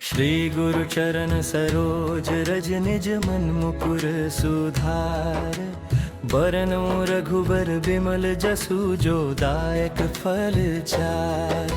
श्री गुरु चरण सरोज रज निज मन मुकुर सुधार। बरनौ रघुबर बिमल जसु जो दायक फल चार।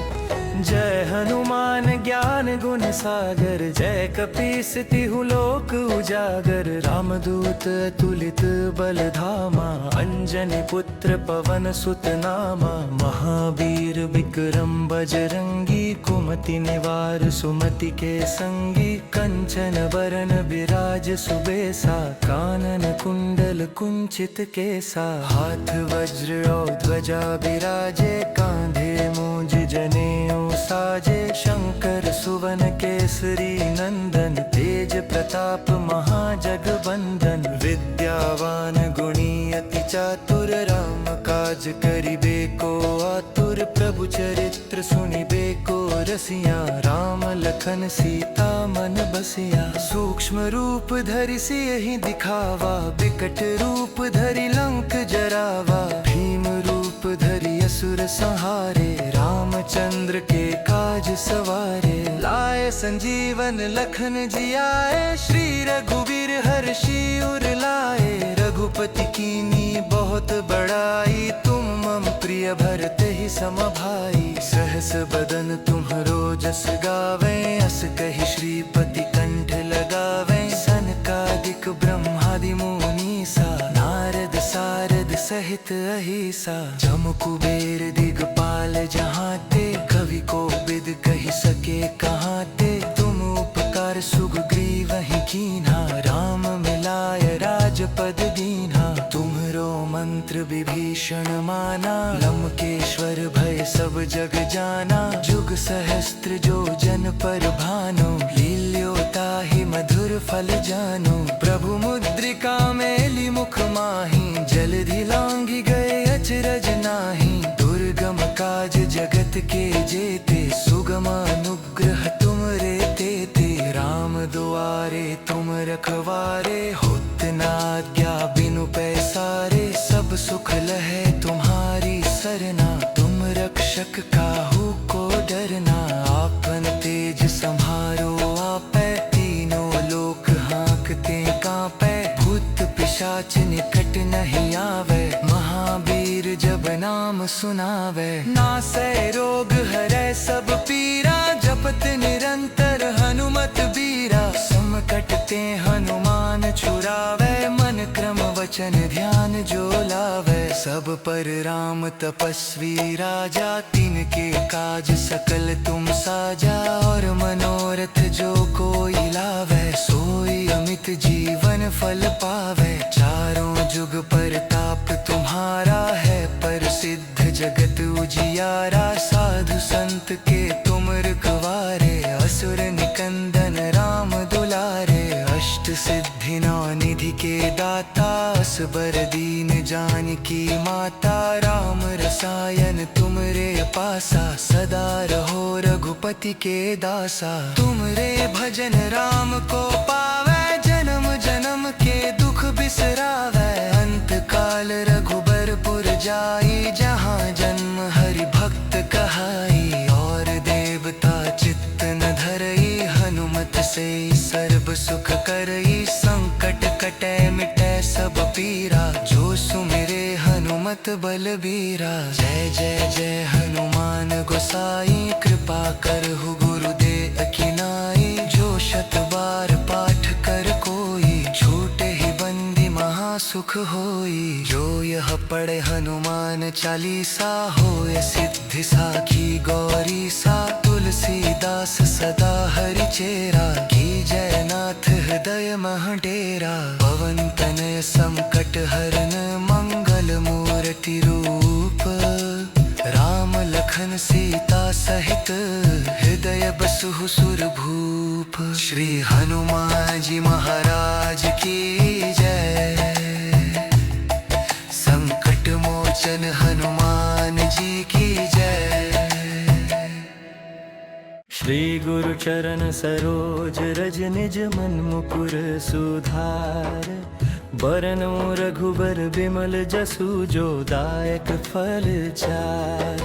जय हनुमान ज्ञान गुण सागर, जय कपीस तिहु लोक उजागर। रामदूत तुलित बल धामा, अंजनी पुत्र पवन सुत नामा। महावीर विक्रम बजरंगी, कुमति निवार सुमति के संगी। कंचन बरन बिराज सुबेसा, कानन कुंडल कुंचित केसा। हाथ वज्र और ध्वजा बिराजे, कांधे मूंज जनेऊ साजे। शंकर सुवन केसरी नंदन, तेज प्रताप महाजगबंदन। विद्यावान गुणी अति चातुर, राम काज करिबे को आतुर। प्रभु चरित्र सुनिबे को रसिया, राम लखन सीता मन बसिया। सूक्ष्म रूप धरि सियहि दिखावा, बिकट रूप धरि लंक जरावा। भीम रूप धरि असुर संहारे, रामचंद्र के काज सवारे। लाए संजीवन लखन जियाए, श्री रघुवीर हर्षि उर लाए। रघुपति कीनी बहुत बड़ाई, तुम मम प्रिय भरते ही सम भाई। सहस बदन तुम्हरो जस गावे, अस कहि श्रीपति कंठ लगावे। सनकादिक ब्रह्मादि मुनीसा, नारद सारद सहित अहिसा। जम कुबेर दिगपाल जहाते, कवि को बिद कहि सके कहाते। तुम उपकार सुग्रीवहि कीन्हा, राम मिलाय राजपद दीन्हा। तुम्हरो मंत्र विभीषण माना, लंकेश्वर भय सब जग जाना। जुग सहस्त्र जो जन पर भानु, लील्यो ताहि मधुर फल जानु। प्रभु मुद्रिका मेलि मुख माहि, जलधि लांघि गए अचरज नाही। दुर्गम काज जगत के जेते, सुगम अनुग्रह तुमरे तेते। राम दुआरे तुम रखवारे, होत न आज्ञा बिनु पैसारे। सब सुख लहै तुम्हारी सरना, तुम रक्षक काहू को डरना। आपन तेज सम्हारो आपै, तीनों लोक हाँकते कांपै। भूत पिशाच निकट नहीं आवे, महावीर जब नाम सुनावे। नासै रोग हरै सब पीरा, जपत निरंतर हनुमत बीरा। समकट ते हनुमान छुरावे, मन क्रम वचन ध्यान जो लावे। सब पर राम तपस्वी राजा, तिनके काज सकल तुम साजा। और मनोरथ जो कोई लावे, सोई अमित जीवन फल पावे। चारों जुग परताप तुम्हारा है, प्रसिद्ध जगत उजियारा। साधु संत के तुम रखवारे, असुर निकंदन राम दुलारे। अष्ट सिद्धि नौ निधि के दाता, असबर दीन जानकी माता। राम रसायन तुमरे पासा, सदा रहो रघुपति के दासा। तुमरे भजन राम को पावे, जन्म जन्म के दुख बिसरावे। अंत काल रघुबरपुर जाई, जहाँ जन्म हरि भक्त कहाई। और देवता चित्त न धरई, हनुमत से सर्व सुख करई। संकट कटै मिटै सब पीरा, जो सुमिरे हनुमत बलबीरा। जय जय जय हनुमान गोसाई, कृपा करहु गुरुदेव की नाई। जो शत बार पाठ कर कोई, छूटे ही बंदी महासुख होई। जो यह पढ़े हनुमान चालीसा, होय सिद्धि साखी गौरी सा। तुलसीदास सदा हरि चेरा, की जय नाथ हृदय मह डेरा। पवन तनय संकट हरन, मंगल मूर्ति रूप। राम लखन सीता सहित, हृदय बसहु सुरभूप। श्री हनुमान जी महाराज की जय। संकट मोचन हनुमान जी की जय। श्री गुरु चरण सरोज रज निज मन मुकुर सुधार। बरनौ रघुबर बिमल जसु जो दायक फल चार।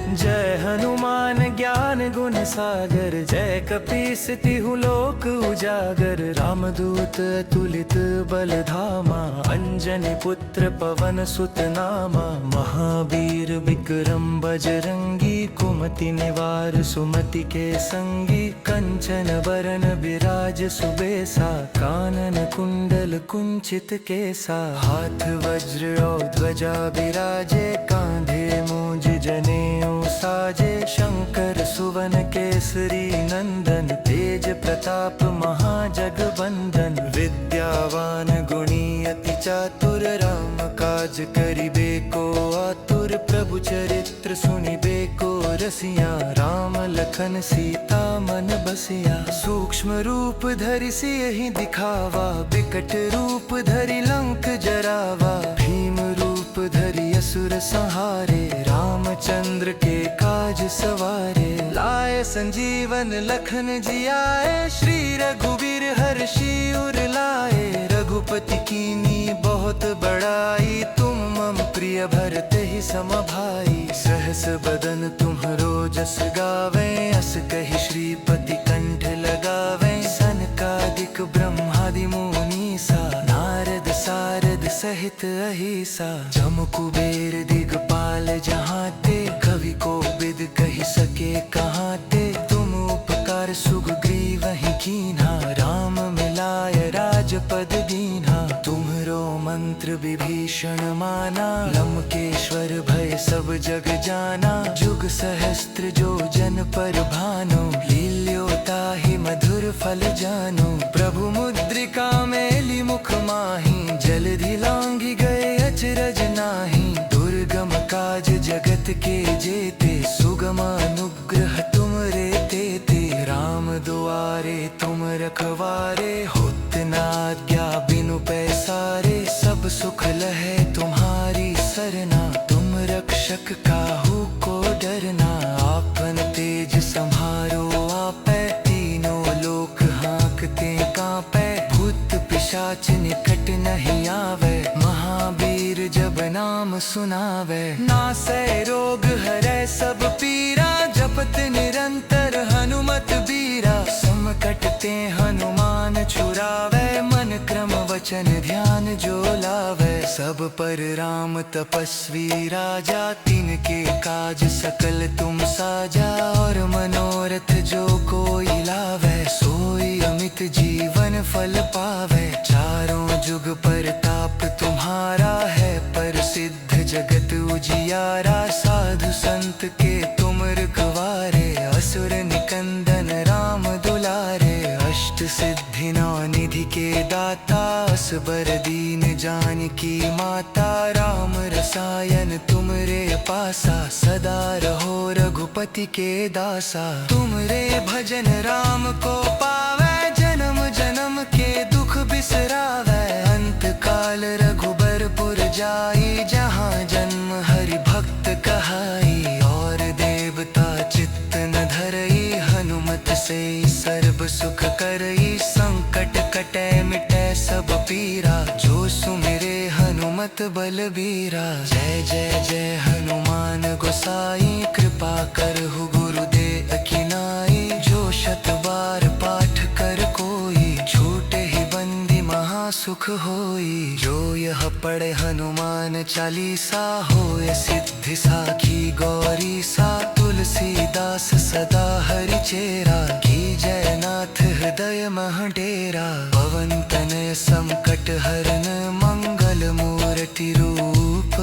जय हनुमान ज्ञान गुण सागर, जय कपीस तिहु लोक उजागर। रामदूत अतुलित बल धामा, अंजनी पुत्र पवन सुत नामा। महावीर विक्रम बजरंगी, कुमति निवार सुमति के संगी। कंचन बरन बिराज सुबेसा, कानन कुंडल कुंचित केसा। हाथ वज्र और ध्वजा बिराजे, कांधे मूंज जनेऊ साजे। शंकर सुवन केसरी नंदन, तेज प्रताप महाजगबंदन। विद्यावान गुणी अति चातुर, राम काज करिबे को आतुर। प्रभु चरित्र सुनिबे को रसिया, राम लखन सीता मन बसिया। सूक्ष्म रूप धरि सियहि दिखावा, बिकट रूप धरि लंक जरावा। भीम रूप धरि असुर संहारे, रामचंद्र के काज सवारे। लाए संजीवन लखन जियाए, श्री रघुवीर हर्षि उर लाए। रघुपति कीनी बहुत बड़ाई, तुम मम प्रिय भरते ही सम भाई। सहस बदन तुम्हरो जस गावे, अस कहि श्रीपति कंठ लगावे। सनकादिक ब्रह्मादि मुनीसा, नारद सारद सहित अहिसा। जम कुबेर दिगपाल जहाते, कवि को बिद कहि सके कहाते। तुम उपकार सुग्रीवहि कीन्हा, राम मिलाय राजपद दीन्हा। तुम्हरो मंत्र विभीषण माना, लंकेश्वर भय सब जग जाना। जुग सहस्त्र जो जन पर भानु, लील्यो ताहि मधुर फल जानु। प्रभु मुद्रिका मेली मुख माहि, जलधि लांघि गए अचरज नाहि। दुर्गम काज जगत के जेते, सुगम अनुग्रह तुमरे तेते। राम दुआरे तुम रखवारे, होत न आज्ञा बिनु पैसारे। सब सुख लहे तुम्हारी सरना, तुम रक्षक काहू को डरना। आपन तेज सम्हारो आपै, तीनों लोक हाँकते कांपै। भूत पिशाच निकट नहीं आवे, महावीर जब नाम सुनावे। नासै रोग हरै सब पीरा, जपत निरंतर हनुमत बीरा। समकट ते हनुमान छुरावे, मन क्रम वचन ध्यान जो लावे। सब पर राम तपस्वी राजा, तिनके काज सकल तुम साजा। और मनोरथ जो कोई लावे, सोई अमित जीवन फल पावे। चारों जुग परताप तुम्हारा है, प्रसिद्ध जगत उजियारा। साधु संत के तुम रखवारे, असुर निकंदन राम दुलारे। अष्ट सिद्धि नौ निधि के दाता, असबर दीन जानकी माता। राम रसायन तुमरे पासा, सदा रहो रघुपति के दासा। तुमरे भजन राम को पावे, जन्म जन्म के दुख बिसरावे। अंत काल रघुबरपुर जाई, जहाँ जन्म हरि भक्त कहाई। और देवता चित्त न धरई, हनुमत से सर्व सुख करई। संकट कटै मिटै सब पीरा, जो सुमिरे हनुमत बलबीरा। जय जय जय हनुमान गोसाई, कृपा करहु गुरुदेव की नाई। जो शत बार पाठ कर कोई, छूटे ही बंदी महासुख होई। जो यह पढ़े हनुमान चालीसा, होय सिद्धि साखी गौरी सा। तुलसीदास सदा हरि चेरा, की जय नाथ हृदय मह डेरा। पवन तनय संकट हरन, मंगल मूर्ति रूप।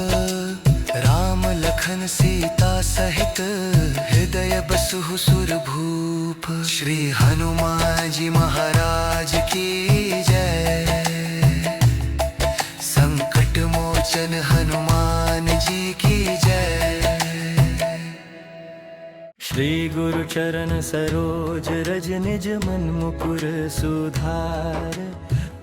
राम लखन सीता सहित, हृदय बसहु सुरभूप। श्री हनुमान जी महाराज की जय। संकट मोचन हनुमान जी की जय। श्री गुरु चरण सरोज रज, निज मन मुकुर सुधार।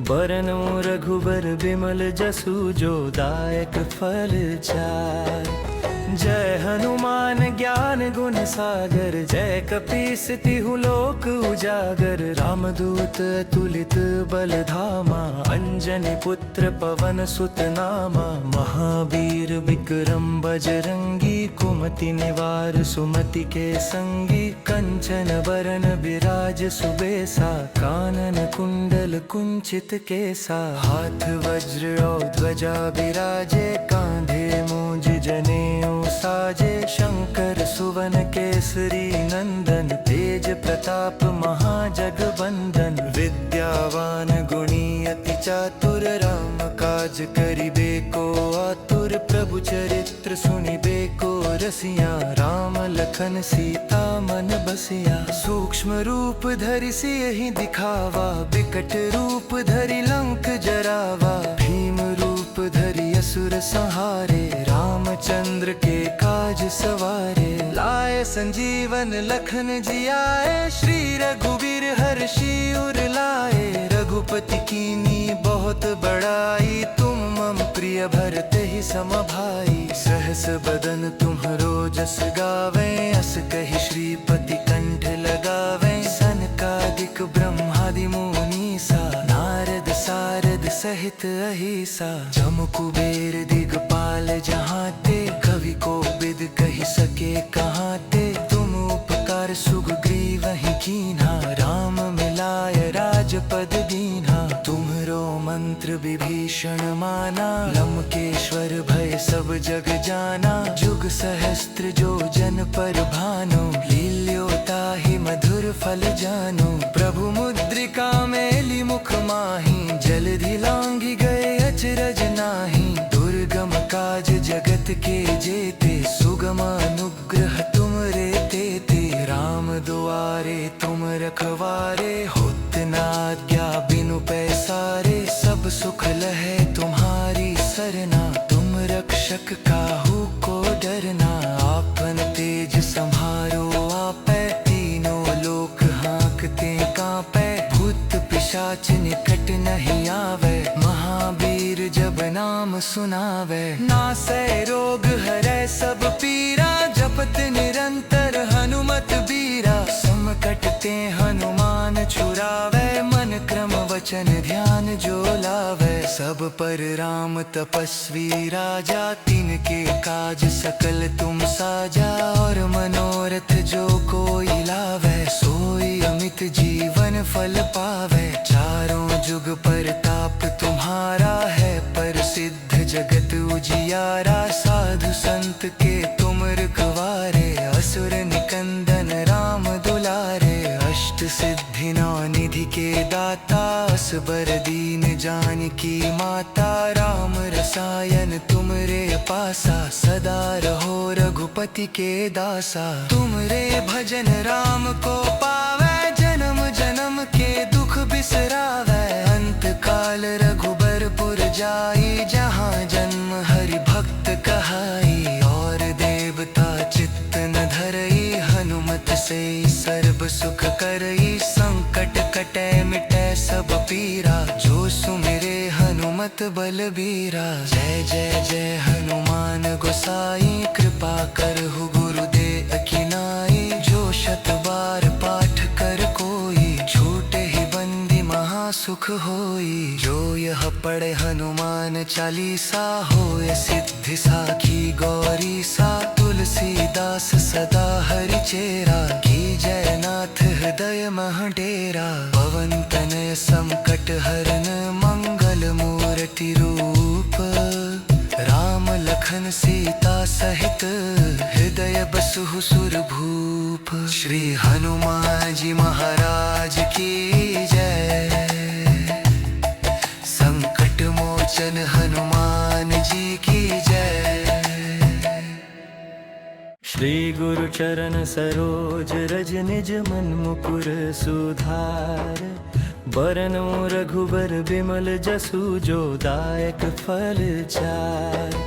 बरनौ रघुबर बिमल जसु, जो दायक फल चार। जय हनुमान ज्ञान गुण सागर, जय कपीस तिहु लोक उजागर। रामदूत अतुलित बल धामा, अंजनी पुत्र पवन सुत नामा। महावीर विक्रम बजरंगी, कुमति निवार सुमति के संगी। कंचन बरन बिराज सुबेसा, कानन कुंडल कुंचित केसा। हाथ वज्र और ध्वजा बिराजे, कांधे मूंज जनेऊ साजे। शंकर सुवन केसरी नंदन, तेज प्रताप महाजगबंदन। विद्यावान गुणी अति चातुर, राम काज करिबे को आतुर। प्रभु चरित्र सुनिबे को रसिया, राम लखन सीता मन बसिया। सूक्ष्म रूप धरि सियहि दिखावा, विकट रूप धरि लंक जरावा। भीम रूप धरि असुर संहारे, रामचंद्र के काज सवारे। लाए संजीवन लखन जियाए, श्री रघुवीर हर्षि उर लाए। रघुपति कीनी बहुत बड़ाई, तुम मम प्रिय भरते ही सम भाई। सहस बदन तुम्हरो जस गावे, अस कहि श्रीपति कंठ लगावे। सनकादिक ब्रह्मादि मुनीसा, नारद सारद सहित अहिसा। जम कुबेर दिगपाल जहाते, कवि को बिद कहि सके कहाते। तुम उपकार सुग्रीवहि कीन्हा, राम मिलाय राजपद दीन्हा। तुम्हरो मंत्र विभीषण माना, लंकेश्वर भय सब जग जाना। जुग सहस्त्र जो जन पर भानु, लील्योताहि मधुर फल जानु। प्रभु मुद्रिका मेलि मुख माहि, जलधि लांघि गए अचरज नाही। दुर्गम काज जगत के जेते, सुगम अनुग्रह तुमरे तेते। राम दुआरे तुम रखवारे, होत न आज्ञा बिनु पैसारे। सब सुख लहे तुम्हारी सरना, तुम रक्षक काहू को डरना। आपन तेज सम्हारो आपै, तीनों लोक हाँकते कांपै। भूत पिशाच निकट नहीं आवे, महावीर जब नाम सुनावे। नासै रोग हरै सब पीरा, जपत निरंतर हनुमत बीरा। समकट ते हनुमान छुरावे, मन क्रम वचन ध्यान जो लावे। सब पर राम तपस्वी राजा, तिनके काज सकल तुम साजा। और मनोरथ जो कोई लावे, सोई अमित जीवन फल पावे। चारों जुग परताप तुम्हारा है, प्रसिद्ध जगत उजियारा। साधु संत के तुम रखवारे, असुर निकंदन राम दुलारे। अष्ट सिद्धि नौ निधि के दाता, असबर दीन जानकी माता। राम रसायन तुमरे पासा, सदा रहो रघुपति के दासा। तुमरे भजन राम को पावे, जन्म जन्म के दुख बिसरावे। अंत काल रघुबरपुर जाई, जहाँ जन्म हरि भक्त कहाई। और देवता चित्त न धरई, हनुमत से सर्व सुख करई। संकट कटै मिटै सब पीरा, जो सुमिरे हनुमत बलबीरा। जय जय जय हनुमान गोसाई, कृपा करहु गुरुदेव की नाई। जो शत बार पाठ कर कोई, छूटे ही बंदी महासुख होई। जो यह पढ़े हनुमान चालीसा, होय सिद्धि साखी गौरी सा। तुलसीदास सदा हरि चेरा, की जय नाथ हृदय मह डेरा। पवन तनय संकट हरन, मंगल मूर्ति रूप। राम लखन सीता सहित, हृदय बसहु सुरभूप। श्री हनुमान जी महाराज की जय। संकट मोचन हनुमान जी की जय। श्री गुरु चरण सरोज रज, निज मन मुकुर सुधार। बरनौ रघुबर बिमल जसु, जो दायक फल चार।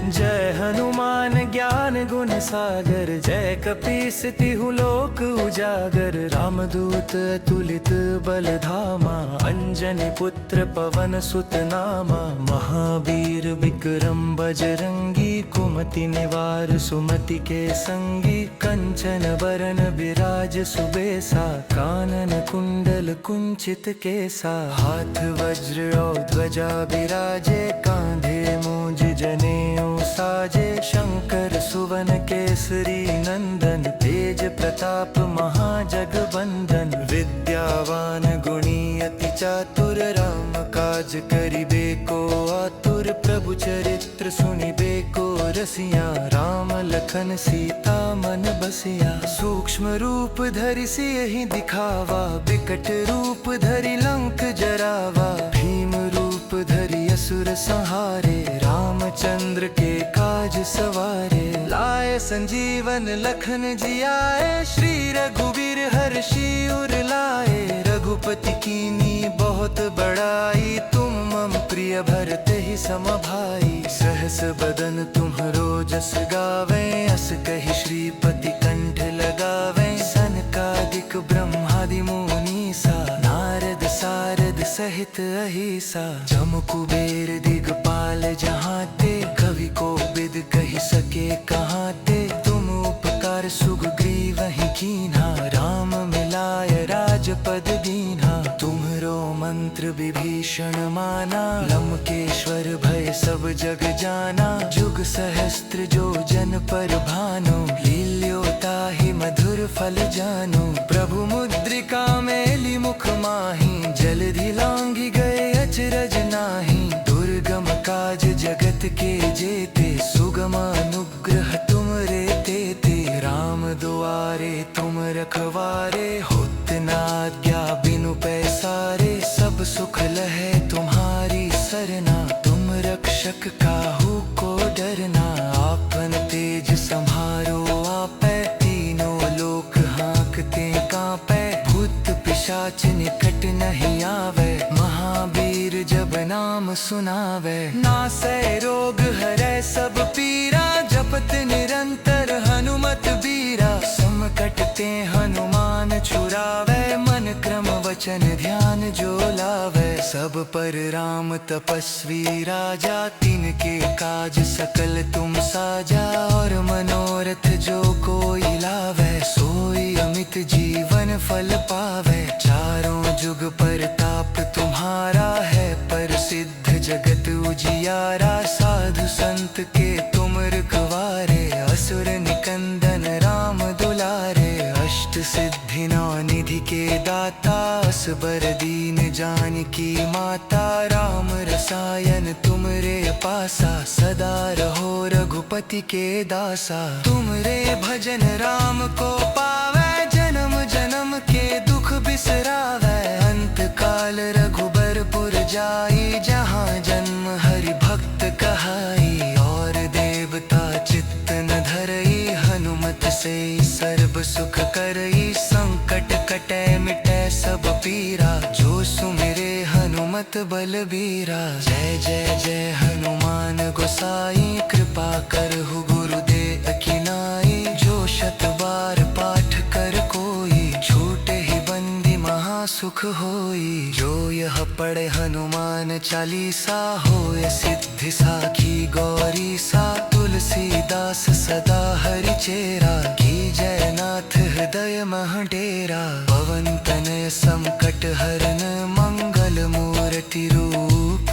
जय हनुमान ज्ञान गुण सागर, जय कपीस तिहु लोक उजागर। रामदूत अतुलित बलधामा, अंजनी पुत्र पवन सुत नामा। महावीर विक्रम बजरंगी, कुमति निवार सुमति के संगी। कंचन बरन विराज सुबेसा, कानन कुंडल कुंचित केसा। हाथ वज्र और ध्वजा विराजे, कांधे मूंज जनेऊ साजे। शंकर सुवन केसरी नंदन, तेज प्रताप महाजगबंदन। विद्यावान गुणी अति चातुर, राम काज करिबे को आतुर। प्रभु चरित्र सुनिबे को रसिया, राम लखन सीता मन बसिया। सूक्ष्म रूप धरि सियहि दिखावा, विकट रूप धरि लंक जरावा। भीम रूप धरि असुर संहारे, रामचंद्र के काज सवारे। लाए संजीवन लखन जियाए, श्री रघुवीर हर्षि उर लाए। रघुपति कीनी बहुत बड़ाई, तुम मम प्रिय भरते ही सम भाई। सहस बदन तुम्हरो जस गावे, अस कहि श्रीपति कंठ लगावे। सनकादिक ब्रह्मादि मुनीसा, नारद सारद सहित अहिसा। जम कुबेर दिगपाल जहाते, कवि को बिद कहि सके कहाते। तुम उपकार सुग्रीवहि कीन्हा, राम मिलाय राजपद दीन्हा। तुम्हरो मंत्र विभीषण माना, लंकेश्वर भय सब जग जाना। जुग सहस्त्र जो जन पर भानु, लील्यो ताहि मधुर फल जानु। प्रभु मुद्रिका मेली मुख माहि, जलधि लांघि गए अचरज नाही। दुर्गम काज जगत के जेते, सुगम अनुग्रह तुमरे तेते। राम दुआरे तुम रखवारे, होत न आज्ञा बिनु पैसारे। सब सुख लहे तुम्हारी सरना, तुम रक्षक काहू को डरना। आपन तेज सम्हारो आपै, तीनों लोक हाँकते कांपै। भूत पिशाच निकट नहीं आवे, महावीर जब नाम सुनावे। नासै रोग हरै सब पीरा, जपत निरंतर हनुमत बीरा। समकट ते हनुमान छुरावे, मन क्रम वचन ध्यान जो लावे। सब पर राम तपस्वी राजा, तिनके काज सकल तुम साजा। और मनोरथ जो कोई लावे, सोई अमित जीवन फल पावे। चारों जुग परताप तुम्हारा है, प्रसिद्ध जगत उजियारा। साधु संत के तुम रखवारे, असुर निकंदन राम दुलारे। अष्ट सिद्धि नौ निधि के दाता, असबर दीन जानकी माता। राम रसायन तुमरे पासा, सदा रहो रघुपति के दासा। तुमरे भजन राम को पावे, जन्म जन्म के दुख बिसरावे। अंत काल रघुबरपुर जाई, जहाँ जन्म हरि भक्त कहाई। और देवता चित्त न धरई, हनुमत से सर्व सुख करई। संकट कटै मिटै सब पीरा, जो सुमिरे हनुमत बलबीरा। जय जय जय हनुमान गोसाई, कृपा करहु गुरुदेव की नाई। जो शत बार पाठ कर कोई, छूटे ही बंदी महासुख होई। जो यह पढ़े हनुमान चालीसा, होय सिद्धि साखी गौरी सा। तुलसीदास सदा हरि चेरा, की जय नाथ हृदय मह डेरा। पवन तनय संकट हरन, मंगल मूर्ति रूप।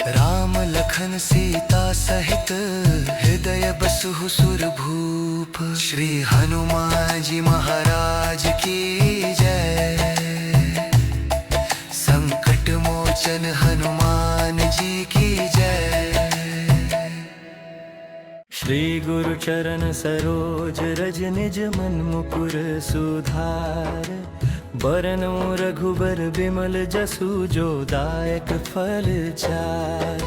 राम लखन सीता सहित, हृदय बसहु सुरभूप। श्री हनुमान जी महाराज की जय। संकट मोचन हनुमान जी की जय। श्री गुरु चरण सरोज रज, निज मन मुकुर सुधार। बरनउँ रघुबर बिमल जसु, जो दायक फल चार।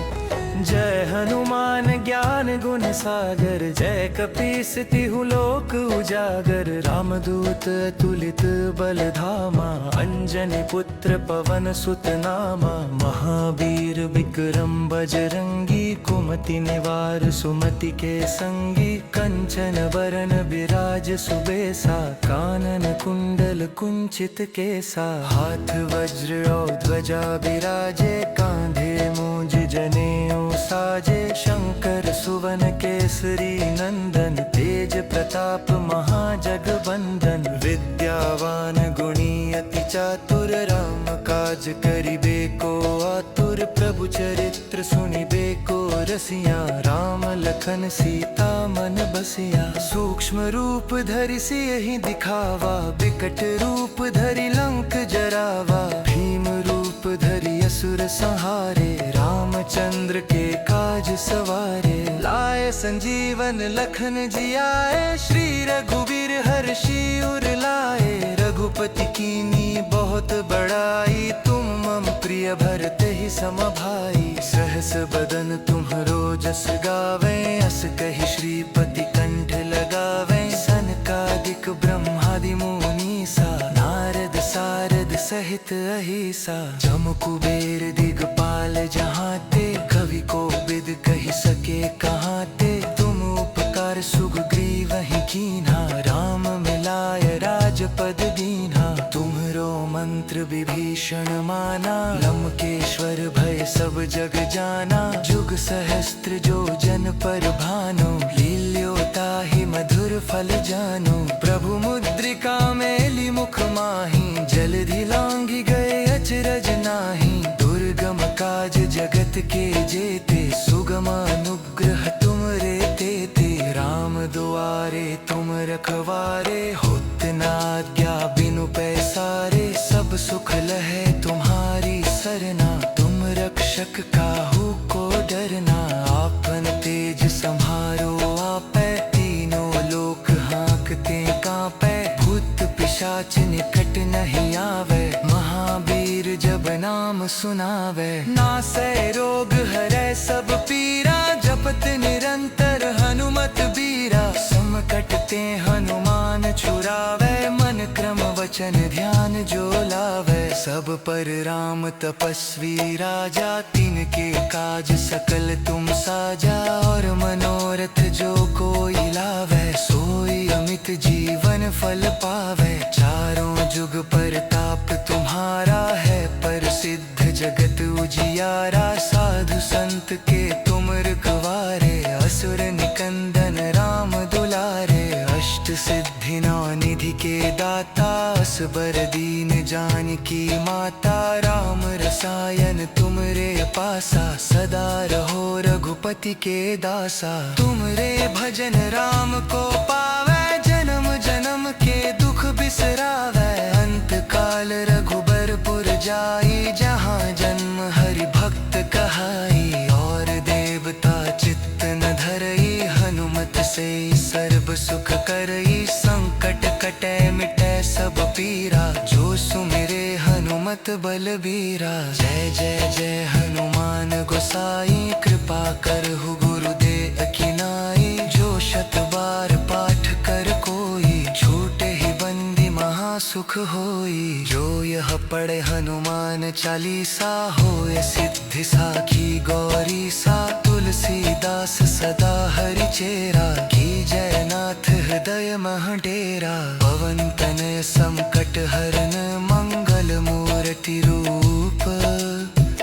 जय हनुमान ज्ञान गुण सागर, जय कपीस तिहु लोक उजागर। रामदूत अतुलित बल धामा, अंजनी पुत्र पवन सुत नामा। महावीर विक्रम बजरंगी, कुमति निवार सुमति के संगी। कंचन बरन बिराज सुबेसा, कानन कुंडल कुंचित केसा। हाथ वज्र और ध्वजा बिराजे, कांधे मूंज जनेऊ साजे। शंकर सुवन केसरी नंदन, तेज प्रताप महाजगबंदन। विद्यावान गुणी अति चातुर, राम काज करिबे को आतुर। प्रभु चरित्र सुनिबे को रसिया, राम लखन सीता मन बसिया। सूक्ष्म रूप धरि सियहि दिखावा, बिकट रूप धरि लंक जरावा। भीम रूप धरि असुर संहारे, रामचंद्र के काज सवारे। लाए संजीवन लखन जियाए, श्री रघुवीर हर्षि उर लाए। रघुपति कीनी बहुत बड़ाई, तुम मम प्रिय भरते ही सम भाई। सहस बदन तुम्हरो जस गावे, अस कहि श्रीपति कंठ लगावे। सनकादिक ब्रह्मादि मुनीसा, नारद सारद सहित अहिसा। जम कुबेर दिगपाल जहाते, कवि को बिद कहि सके कहाते। तुम उपकार सुग्रीवहि कीन्हा, राम मिलाय राजपद दीन्हा। तुम्हरो मंत्र विभीषण माना, लंकेश्वर भय सब जग जाना। जुग सहस्त्र जो जन पर भानु, लील्यो ताहि मधुर फल जानु। प्रभु मुद्रिका मेली मुख माहि, जलधि लांघि गए अचरज नाही। दुर्गम काज जगत के जेते, सुगम अनुग्रह तुमरे तेते। राम दुआरे तुम रखवारे, होत न आज्ञा बिनु पैसारे। सब सुख लहे तुम्हारी सरना, तुम रक्षक काहू को डरना। आपन तेज सम्हारो आपै, तीनों लोक हाँकते कांपै। भूत पिशाच निकट नहीं आवे, महावीर जब नाम सुनावे। नासै रोग हरै सब पीरा, जपत निरंतर हनुमत बीरा। समकट ते हनुमान छुरावे, मन क्रम वचन ध्यान जो लावे। सब पर राम तपस्वी राजा, तिनके काज सकल तुम साजा। और मनोरथ जो कोई लावे, सोई अमित जीवन फल पावे। चारों जुग परताप तुम्हारा है, प्रसिद्ध जगत उजियारा। साधु संत के तुम रखवारे, असुर निकंदन राम दुलारे। अष्ट सिद्धि नौ निधि के दाता, असबर दीन जानकी माता। राम रसायन तुमरे पासा, सदा रहो रघुपति के दासा। तुमरे भजन राम को पावे, जन्म जन्म के दुख बिसरावे। अंत काल रघुबरपुर जाई, जहाँ जन्म हरि भक्त कहाई। और देवता चित्त न धरई, हनुमत से सर्व सुख करई। संकट कटै मिटै सब पीरा, जो सुमिरे हनुमत बलबीरा। जय जय जय हनुमान गोसाई, कृपा करहु गुरुदेव की नाई। जो शत बार पाठ कर कोई, छूटे ही बंदी महासुख होई। जो यह पढ़े हनुमान चालीसा, होय सिद्धि साखी गौरी सा। तुलसीदास सदा हरि चेरा, की जय नाथ हृदय मह डेरा। पवन तनय संकट हरन, मंगल मूर्ति रूप।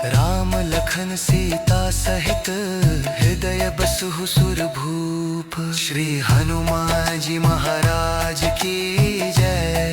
राम लखन सीता सहित, हृदय बसहु सुरभूप। श्री हनुमान जी महाराज की जय।